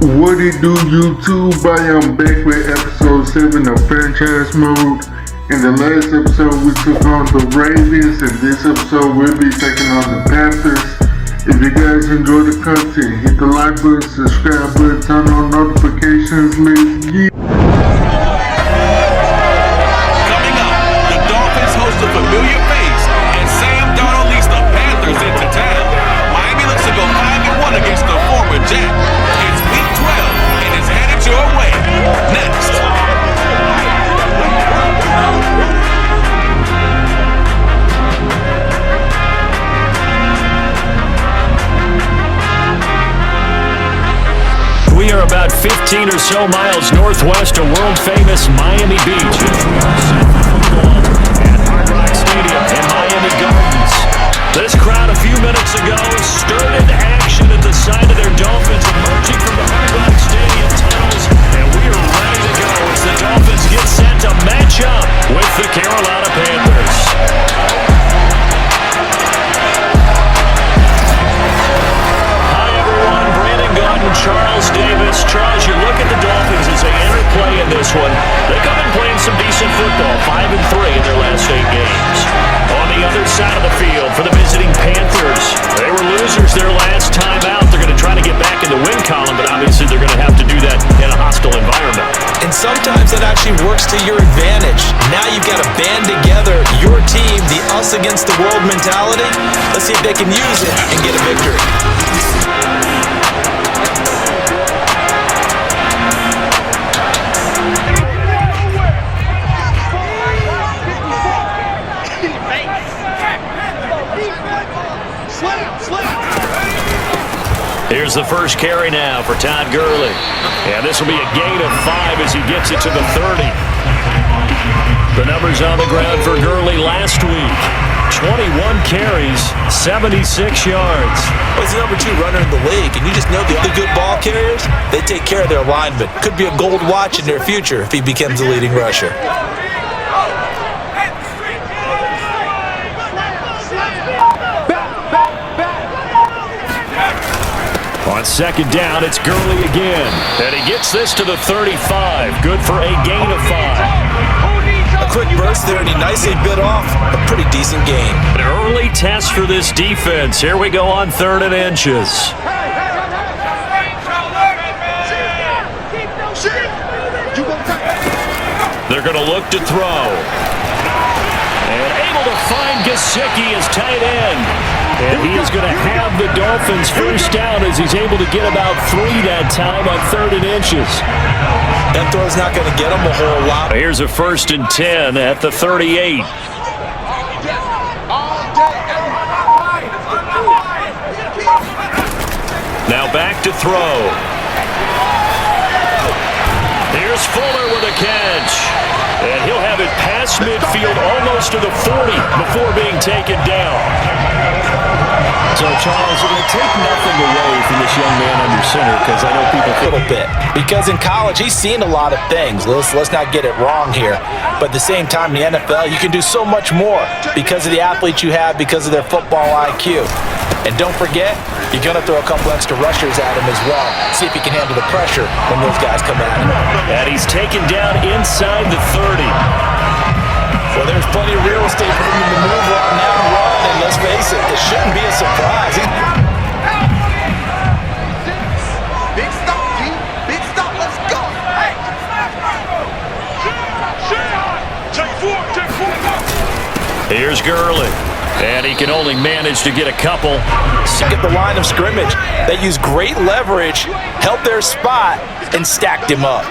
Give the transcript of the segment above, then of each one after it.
What it do, YouTube? I am back with episode 7 of franchise mode. In the last episode we took on the Ravens, and this episode we'll be taking on the Panthers. If you guys enjoy the content, hit the like button, subscribe button, turn on notifications. Let's get Coming up, the Dolphins host a familiar face, and Sam Darnold leads the Panthers into town. Miami looks to go 5-1 against the former Jack. It's week 12 and it's headed your way. Next. We are about 15 or so miles northwest of world-famous Miami Beach. At Hard Rock Stadium in Miami Gardens. This crowd a few minutes ago stirred into action at the sight of their Dolphins emerging from the Hard Rock Stadium tunnels. And we are ready to go as the Dolphins get set to match up with the Carolina Panthers. Charles Davis. Charles, you look at the Dolphins as they enter play in this one. They come in playing some decent football, 5-3 in their last 8 games. On the other side of the field for the visiting Panthers, they were losers their last time out. They're going to try to get back in the win column, but obviously they're going to have to do that in a hostile environment. And sometimes that actually works to your advantage. Now you've got to band together your team, the us against the world mentality. Let's see if they can use it and get a victory. Here's the first carry now for Todd Gurley. And this will be a gain of 5 as he gets it to the 30. The numbers on the ground for Gurley last week. 21 carries, 76 yards. He's the number 2 runner in the league, and you just know the good ball carriers, they take care of their linemen. Could be a gold watch in their future if he becomes the leading rusher. On second down, it's Gurley again. And he gets this to the 35. Good for a gain of 5. A quick burst there, and he nicely bit off a pretty decent gain. An early test for this defense. Here we go on 3rd and inches. They're going to look to throw. And able to find Gesicki as tight end. And he is going to have the Dolphins first down as he's able to get about 3 that time on 3rd and inches. That throw's not going to get him a whole lot. Here's a 1st and 10 at the 38. Now back to throw. Here's Fuller with a catch. And he'll have it past midfield almost to the 40 before being taken down. So, Charles, it will take nothing away from this young man under center because I know people a little bit. Because in college, he's seen a lot of things. Let's not get it wrong here. But at the same time, in the NFL, you can do so much more because of the athletes you have, because of their football IQ. And don't forget, you're going to throw a couple extra rushers at him as well. See if he can handle the pressure when those guys come at him. And he's taken down inside the 30. Well, there's plenty of real estate for him to move on now and run. And let's face it, this shouldn't be a surprise. Big stop, G. Big stop. Let's go. Here's Gurley. And he can only manage to get a couple. At the line of scrimmage, they used great leverage, held their spot, and stacked him up.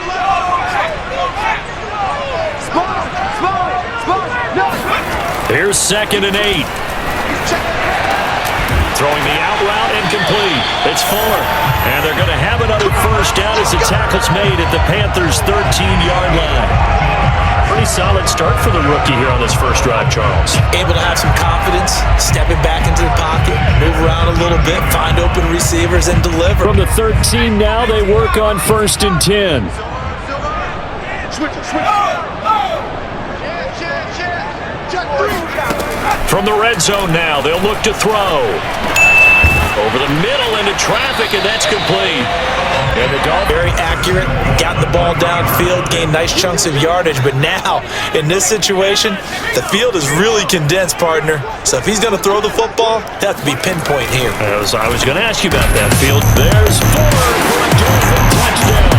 Here's 2nd and 8. Throwing the out route incomplete. It's Fuller. And they're going to have another first down as the tackle's made at the Panthers' 13-yard line. Pretty solid start for the rookie here on this first drive, Charles. Able to have some confidence, stepping back into the pocket, move around a little bit, find open receivers, and deliver. From the 13 now, they work on 1st and 10. From the red zone now, they'll look to throw. Over the middle into traffic, and that's complete. And the Dolphins Very accurate, got the ball downfield, gained nice chunks of yardage, but now, in this situation, the field is really condensed, partner. So if he's going to throw the football, that has to be pinpoint here. I was going to ask you about that field. There's Fuller for a Dolphin touchdown.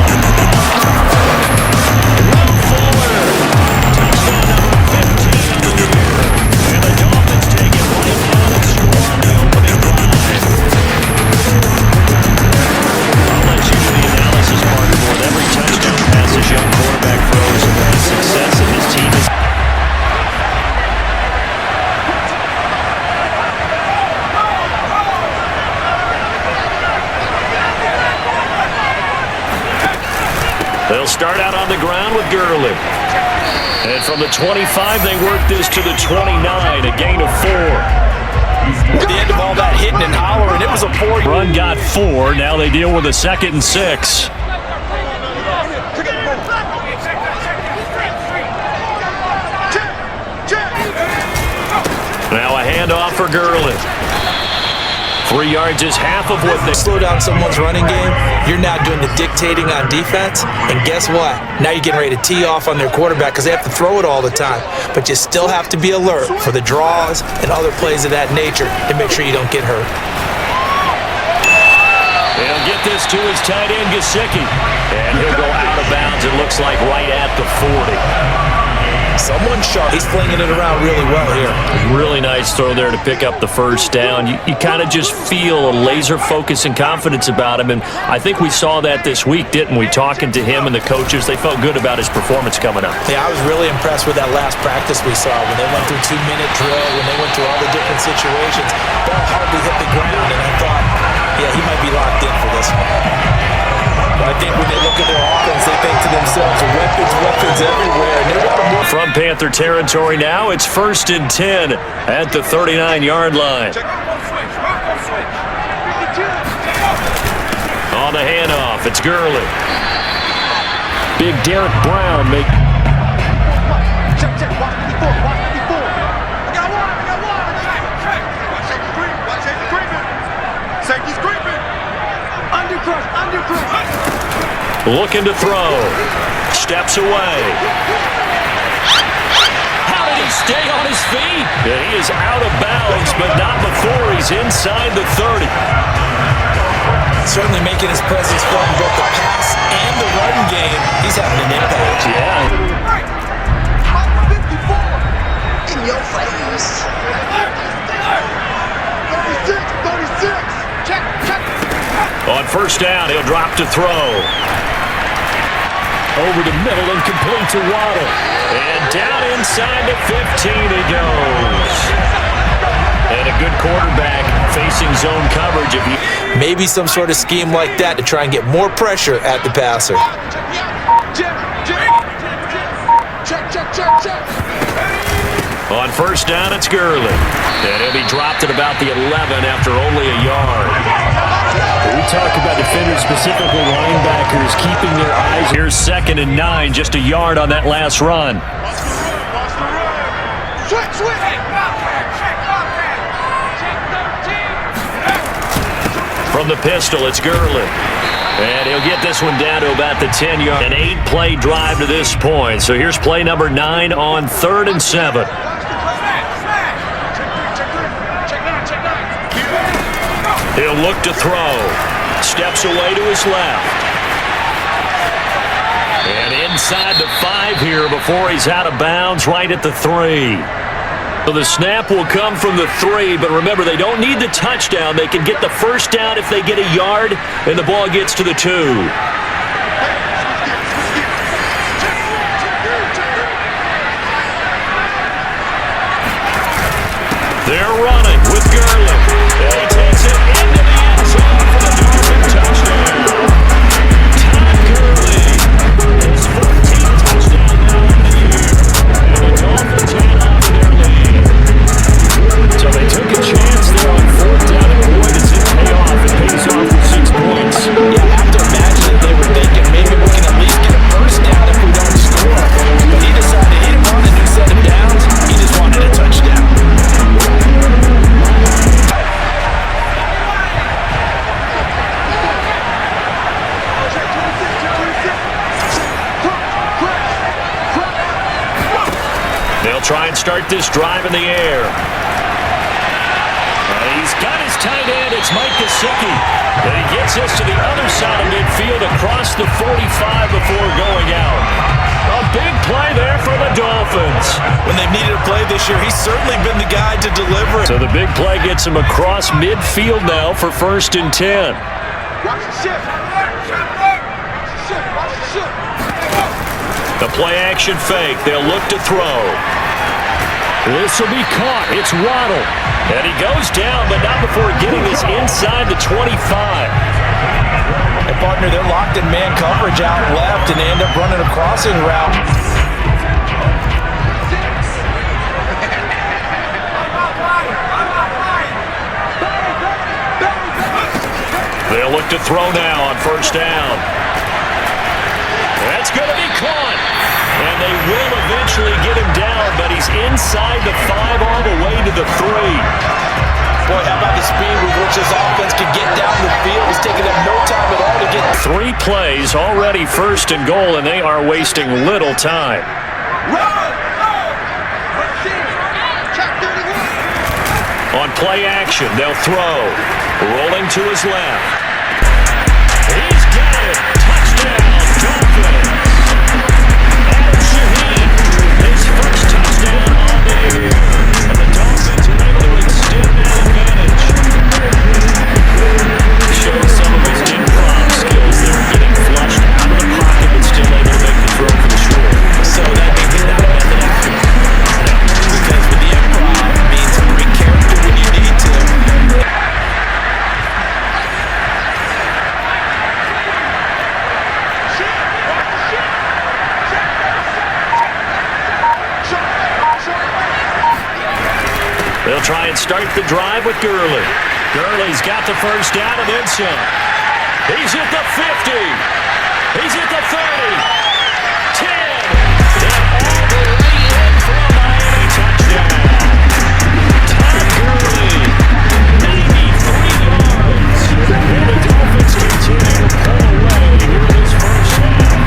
Will Fuller, touchdown number 15 of the year. And the Dolphins take it right down and score on the opening drive. I'll let you do the analysis, partner. With every touchdown pass this young quarterback throws and the success of his team is. They'll start out on the ground with Gurley. And from the 25, they work this to the 29, a gain of 4. At the end of all that hitting and hollering, it was a 4. Run got 4. Now they deal with a 2nd and 6. Now a handoff for Gurley. 3 yards is half of what they Slow down someone's running game, you're now doing the dictating on defense, and guess what? Now you're getting ready to tee off on their quarterback because they have to throw it all the time. But you still have to be alert for the draws and other plays of that nature to make sure you don't get hurt. He'll get this to his tight end, Gesicki. And he'll go out of bounds, it looks like right at the 40. Someone sharp. He's flinging it around really well here. Really nice throw there to pick up the first down. You kind of just feel a laser focus and confidence about him, and I think we saw that this week, didn't we? Talking to him and the coaches, they felt good about his performance coming up. Yeah, I was really impressed with that last practice we saw when they went through 2-minute drill, when they went through all the different situations. Ball hardly hit the ground, and I thought, yeah, he might be locked in for this one. I think when they look at their offense, they think to themselves, weapons everywhere. And they want to move. From Panther territory now, it's 1st and 10 at the 39-yard line. On the handoff, it's Gurley. Big Derek Brown make. Check, watch before. I got one. Safety's creeping. Undercrush. Looking to throw. Steps away. How did he stay on his feet? Yeah, he is out of bounds, but not before he's inside the 30. Certainly making his presence felt in both the pass and the run game. He's having an impact. Yeah. 54. In your face. 36. Check. On first down, he'll drop to throw. Over the middle and complete to Waddle. And down inside the 15 he goes. And a good quarterback facing zone coverage. Maybe some sort of scheme like that to try and get more pressure at the passer. Check. On first down, it's Gurley. And he'll be dropped at about the 11 after only a yard. We talk about defenders, specifically linebackers, keeping their eyes. Here's 2nd and 9, just a yard on that last run. Switch. From the pistol, it's Gurley. And he'll get this one down to about the 10-yard. An 8-play drive to this point. So here's play number 9 on 3rd and 7. He'll look to throw. Steps away to his left. And inside the 5 here before he's out of bounds, right at the 3. So the snap will come from the 3, but remember, they don't need the touchdown. They can get the first down if they get a yard, and the ball gets to the 2. They're running with Gurley. And he takes it into the end zone for the Dolphin touchdown. Todd Gurley, his 14th touchdown now in the year. And the Dolphins head on to their lead. So they took a chance there on 4th down, and boy, does it pay off. It pays off with 6 points. Yeah, I have to imagine they were and start this drive in the air. He's got his tight end. It's Mike Gesicki. And he gets us to the other side of midfield across the 45 before going out. A big play there for the Dolphins. When they've needed a play this year, he's certainly been the guy to deliver. So the big play gets him across midfield now for 1st and 10. Watch the shift. Watch the shift. The play action fake. They'll look to throw. This will be caught. It's Waddle. And he goes down, but not before getting this inside the 25. And partner, they're locked in man coverage out left, and they end up running a crossing route. They'll look to throw now on 1st down. That's going to be caught. And they will eventually get him down, but he's inside the 5 all the way to the 3. Boy, how about the speed with which this offense can get down the field? It's taking them no time at all to get 3 plays, already 1st and goal, and they are wasting little time. On play action, they'll throw. Rolling to his left. He's got it. Touchdown, Dolphins. His first touchdown on the year. And the Dolphins are able to extend that advantage. Showing some of his improv skills there, getting flushed out of the pocket, but still able to make the throw for the short. so that means he's not a method actor. Because with the improv, it means bring character when you need to. They'll try and start the drive with Gurley. Gurley's got the 1st down and then some. He's at the 50. He's at the 30. 10. And all the way in for a Miami touchdown. Todd Gurley, 93 yards. And the Dolphins continue to pull away here in this 1st half.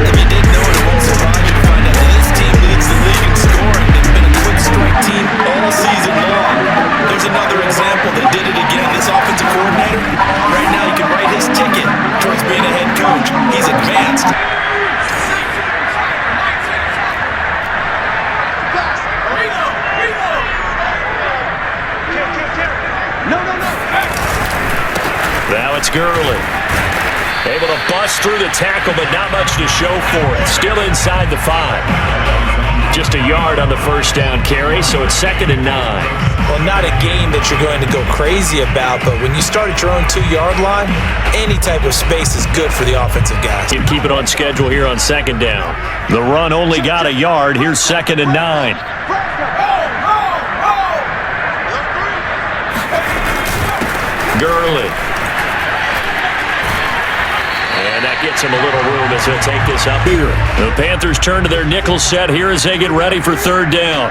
If you didn't know it, it won't surprise you to find out that this team leads the league in scoring. They've been a quick strike team all season long. There's another example. They did it again. This offensive coordinator, right now, you can write his ticket towards being a head coach. He's advanced. Now it's Gurley. Able to bust through the tackle, but not much to show for it. Still inside the 5. Just a yard on the 1st down carry, so it's 2nd and 9. Well, not a game that you're going to go crazy about, but when you start at your own 2-yard line, any type of space is good for the offensive guys. Can keep it on schedule here on 2nd down. The run only got a yard. Here's 2nd and 9. Gurley. And that gets him a little room as he'll take this up here. The Panthers turn to their nickel set here as they get ready for 3rd down.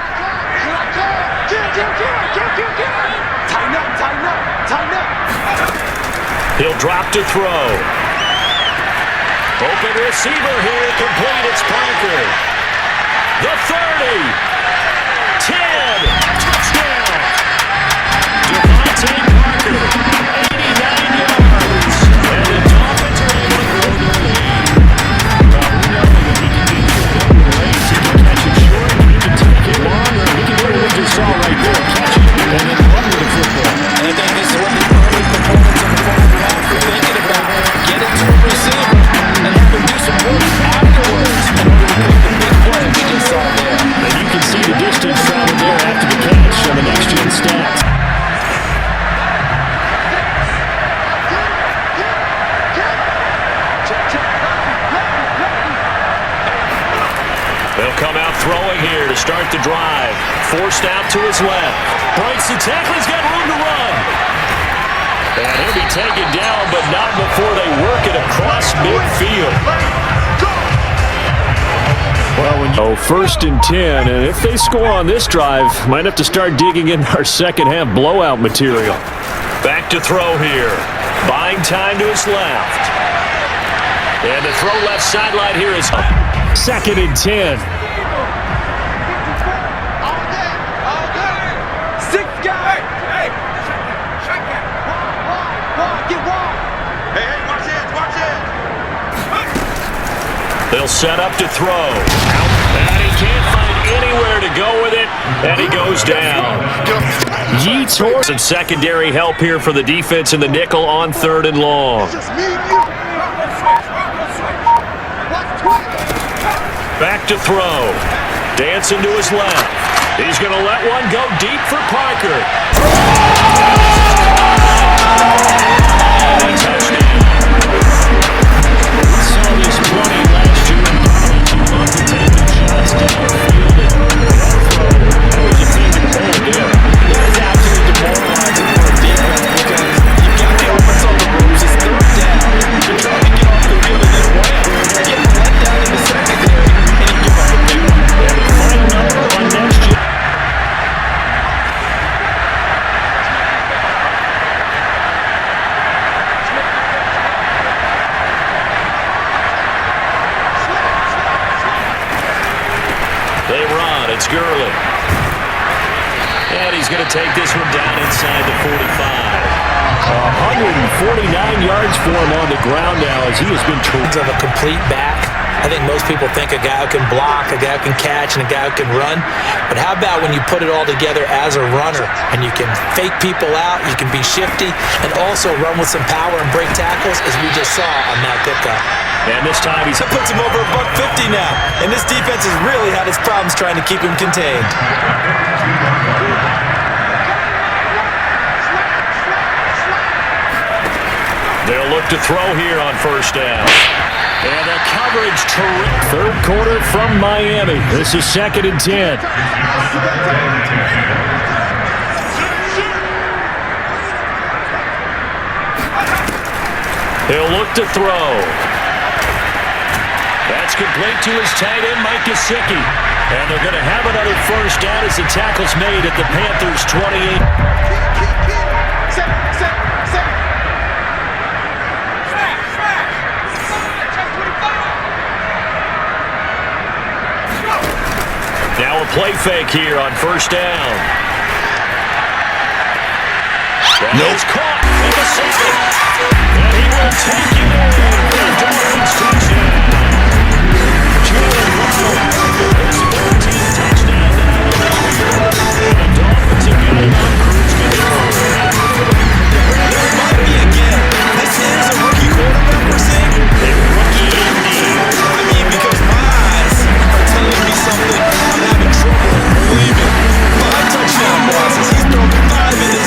He'll drop to throw. Open receiver here, complete. It's Parker. The 30. 10. Touchdown. Devontae Parker. 89 yards. And the Dolphins are able to grow their lead. We know that he can get the race. He can catch it short. He can take it longer. He can do what we just saw right there. Catch it and then run with the football. And I think this is what the early components of the football have for thinking about. Get it to a receiver and have him do some work afterwards in order to make the big play we just saw there. And you can see the distance traveled there after the catch on the next-gen stats. They'll come out throwing here to start the drive. Forced out to his left. Breaks the tackle. He's got room to run. And he'll be taken down, but not before they work it across midfield. Well, 1st and 10, and if they score on this drive, might have to start digging in our 2nd half blowout material. Back to throw here. Buying time to his left. And the throw left sideline here is 2nd and 10. He'll set up to throw. And he can't find anywhere to go with it, and he goes down. Yeats horse. Some secondary help here for the defense in the nickel on 3rd and long. Back to throw. Dancing to his left. He's going to let one go deep for Parker. And a touchdown. We saw this plenty last year in college. You love to take the shots downfield and throw. That was a thing to hold there. That is absolutely demoralizing for a defense because you've got the offense on the ropes. It's 3rd down. You're trying to get off the field and then wham, you're getting let down in the secondary, and you give up a big one. Final number on next year. They run. It's Gurley. And he's going to take this one down inside the 45. 149 yards for him on the ground now as he has been treated Of a complete back. I think most people think a guy who can block, a guy who can catch, and a guy who can run. But how about when you put it all together as a runner and you can fake people out, you can be shifty, and also run with some power and break tackles, as we just saw on that pickup. And this time he's That puts him over $150 now, and this defense has really had its problems trying to keep him contained. They'll look to throw here on 1st down. And the coverage terrific. 3rd quarter from Miami. This is 2nd and 10. He'll look to throw. That's complete to his tight end, Mike Gesicki. And they're going to have another 1st down as the tackle's made at the Panthers' 28. Now a play fake here on 1st down. That is caught in the 2nd. And he will take it in for the Dolphins touchdown. Jalen Waddle, his 14th touchdown now. And the Dolphins have got him on cruise control. This might be again. This is a rookie quarterback we're seeing. A rookie indeed. I mean, because my eyes are telling me something I'm having trouble believing. 5 touchdown passes. He's thrown 5 in this.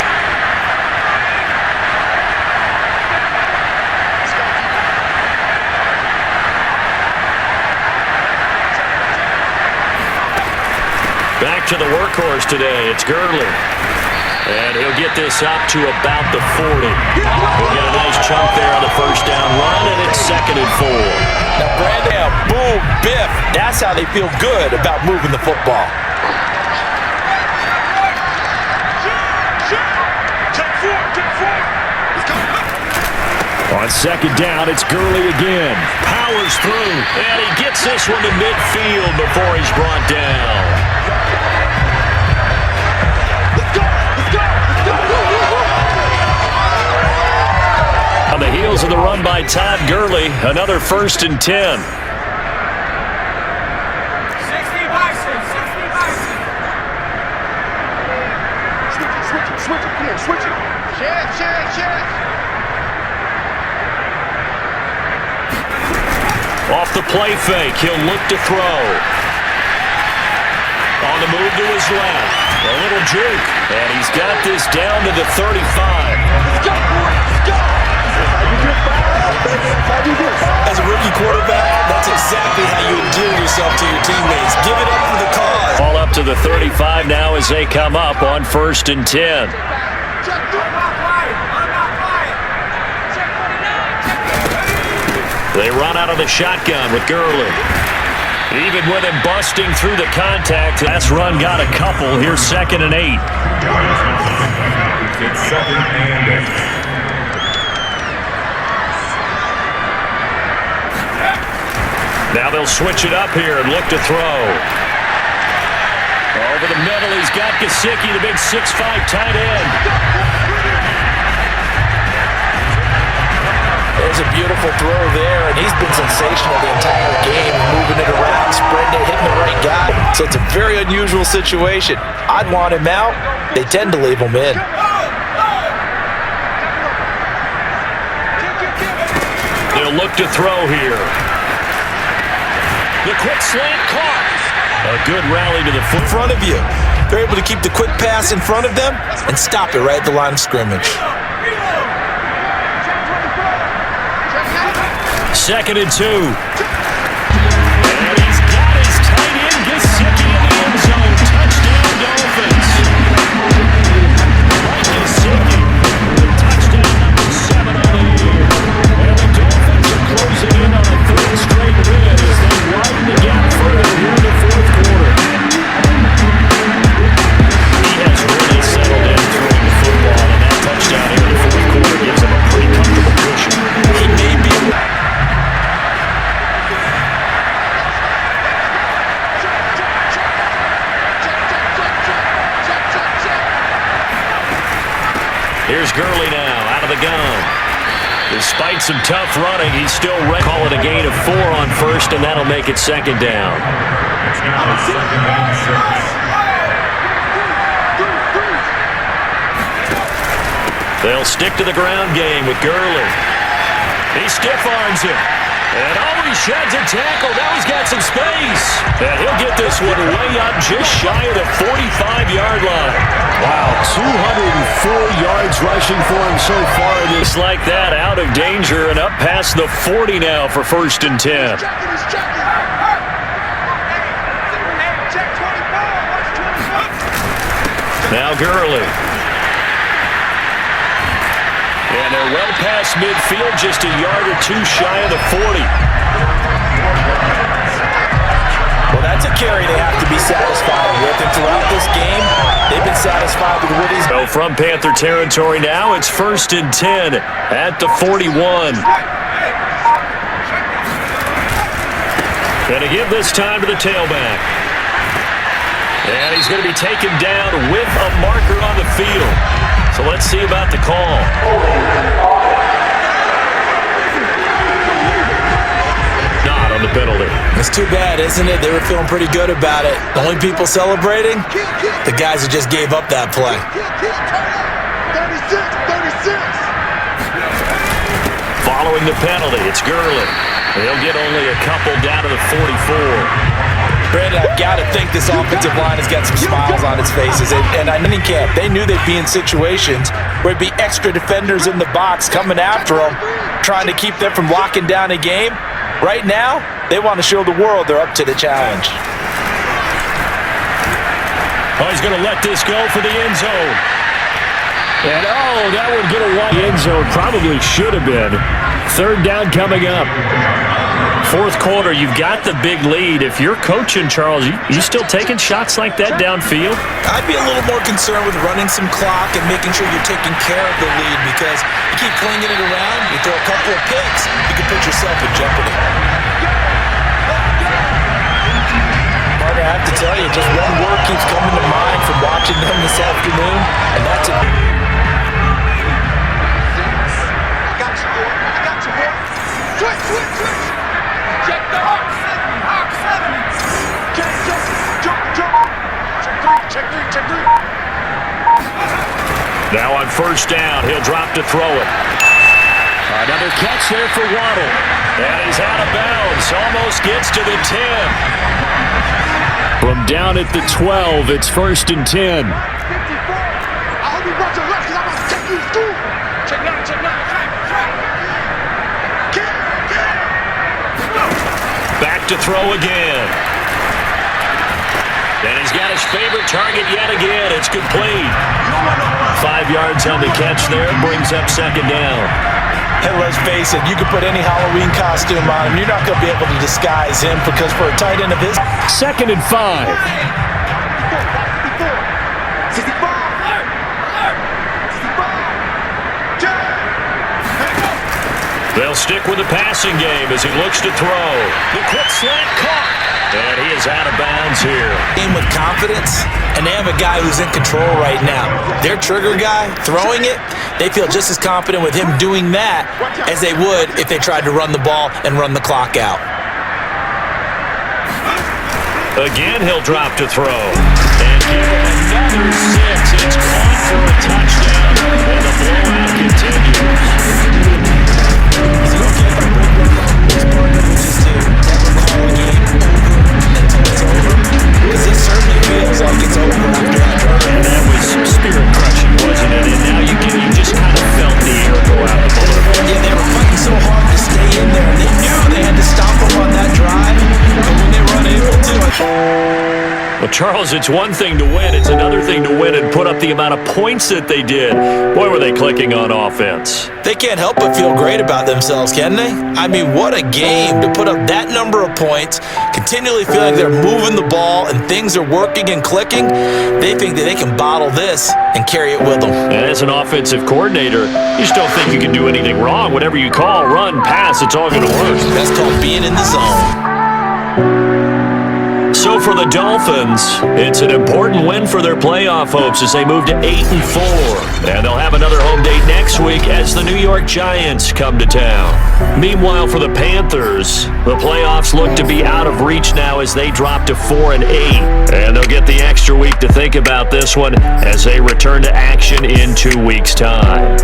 Back to the workhorse today. It's Gurley. And he'll get this up to about the 40. He'll get a nice chunk there on the 1st down run, and it's 2nd and 4. Now, Brandon, boom, biff. That's how they feel good about moving the football. On 2nd down, it's Gurley again. Powers through, and he gets this one to midfield before he's brought down. On the heels of the run by Todd Gurley, another 1st and 10. Switch it. Share it. Off the play fake, he'll look to throw. On the move to his left. A little juke. And he's got this down to the 35. Let's go. As a rookie quarterback, that's exactly how you endear yourself to your teammates. Give it up for the cause. All up to the 35 now as they come up on 1st and 10. They run out of the shotgun with Gurley. Even with him busting through the contact, last run got a couple. Here's 2nd and 8. It's 2nd and 8. Now they'll switch it up here and look to throw. Over the middle, he's got Gesicki, the big 6'5" tight end. There's a beautiful throw there, and he's been sensational the entire game, moving it around, spreading it, hitting the right guy. So it's a very unusual situation. I'd want him out. They tend to leave him in. They'll look to throw here. The quick slant caught. A good rally to the foot. In front of you. They're able to keep the quick pass in front of them and stop it right at the line of scrimmage. 2nd and 2. And he's got his tight end Gesicki in the end zone. Touchdown, Dolphins. Mike Gesicki, touchdown number 7 on the year. And the Dolphins are closing in on a 3rd straight win as they widen the gap further here in the 4th quarter. He has really settled in throwing the football, and that touchdown here in the 4th quarter gives him a pretty comfortable cushion. He may be... Here's Gurley now, out of the gun. Despite some tough running, he's still ready. Call it a gain of 4 on 1st, and that'll make it 2nd down. They'll stick to the ground game with Gurley. He stiff-arms him. And always sheds a tackle. Now he's got some space. And he'll get this one way up just shy of the 45-yard line. Wow, 204 yards rushing for him so far. Just like that, out of danger and up past the 40 now for 1st and 10. Now Gurley. And they're well past midfield, just a yard or 2 shy of the 40. Well, that's a carry they have to be satisfied with. And throughout this game, they've been satisfied with what he's... So from Panther territory now, it's 1st and 10 at the 41. Gonna give this time to the tailback. And he's going to be taken down with a marker on the field. So let's see about the call. Not on the penalty. It's too bad, isn't it? They were feeling pretty good about it. The only people celebrating? The guys who just gave up that play. 36. Following the penalty, it's Gurley. He'll get only a couple down to the 44. Brandon, I've got to think this offensive line has got some smiles on its faces. And I didn't camp. They knew they'd be in situations where it'd be extra defenders in the box coming after them, trying to keep them from locking down a game. Right now, they want to show the world they're up to the challenge. Oh, he's going to let this go for the end zone. And that would get a wide end zone. Probably should have been. 3rd down coming up. 4th quarter, you've got the big lead. If you're coaching, Charles, you still taking shots like that downfield? I'd be a little more concerned with running some clock and making sure you're taking care of the lead, because you keep flinging it around, you throw a couple of picks, you can put yourself in jeopardy. Partner, I have to tell you, just one word keeps coming to mind from watching them this afternoon, and that's it. I got you, boy. Switch. Check the Hawk 7. Check three. Now on 1st down, he'll drop to throw it. Another catch there for Waddle. And he's out of bounds. Almost gets to the 10. From down at the 12, it's 1st and 10. I hope you brought your left, because I'm going to take you to school. Check now. Back to throw again. And he's got his favorite target yet again. It's complete. 5 yards on the catch there. Brings up 2nd down. And let's face it, you can put any Halloween costume on him. You're not going to be able to disguise him, because for a tight end of his... 2nd and 5. They'll stick with the passing game as he looks to throw. The quick slant caught. And he is out of bounds here. Game with confidence, and they have a guy who's in control right now. Their trigger guy, throwing it, they feel just as confident with him doing that as they would if they tried to run the ball and run the clock out. Again, he'll drop to throw. And give him another 6. It's caught for a touchdown, and the blowout continues. Because it certainly feels like it's over after that drive. And that was spirit-crushing, wasn't it? And now you just kind of felt the air go out the balloon. Yeah, they were fighting so hard to stay in there. They knew they had to stop them on that drive. But when they were unable to... Well, Charles, it's one thing to win. It's another thing to win and put up the amount of points that they did. Boy, were they clicking on offense. They can't help but feel great about themselves, can they? I mean, what a game to put up that number of points, continually feel like they're moving the ball and things are working and clicking. They think that they can bottle this and carry it with them. And as an offensive coordinator, you just don't think you can do anything wrong. Whatever you call, run, pass, it's all going to work. That's called being in the zone. So for the Dolphins, it's an important win for their playoff hopes as they move to 8-4. And they'll have another home date next week as the New York Giants come to town. Meanwhile, for the Panthers, the playoffs look to be out of reach now as they drop to 4-8. And they'll get the extra week to think about this one as they return to action in 2 weeks' time.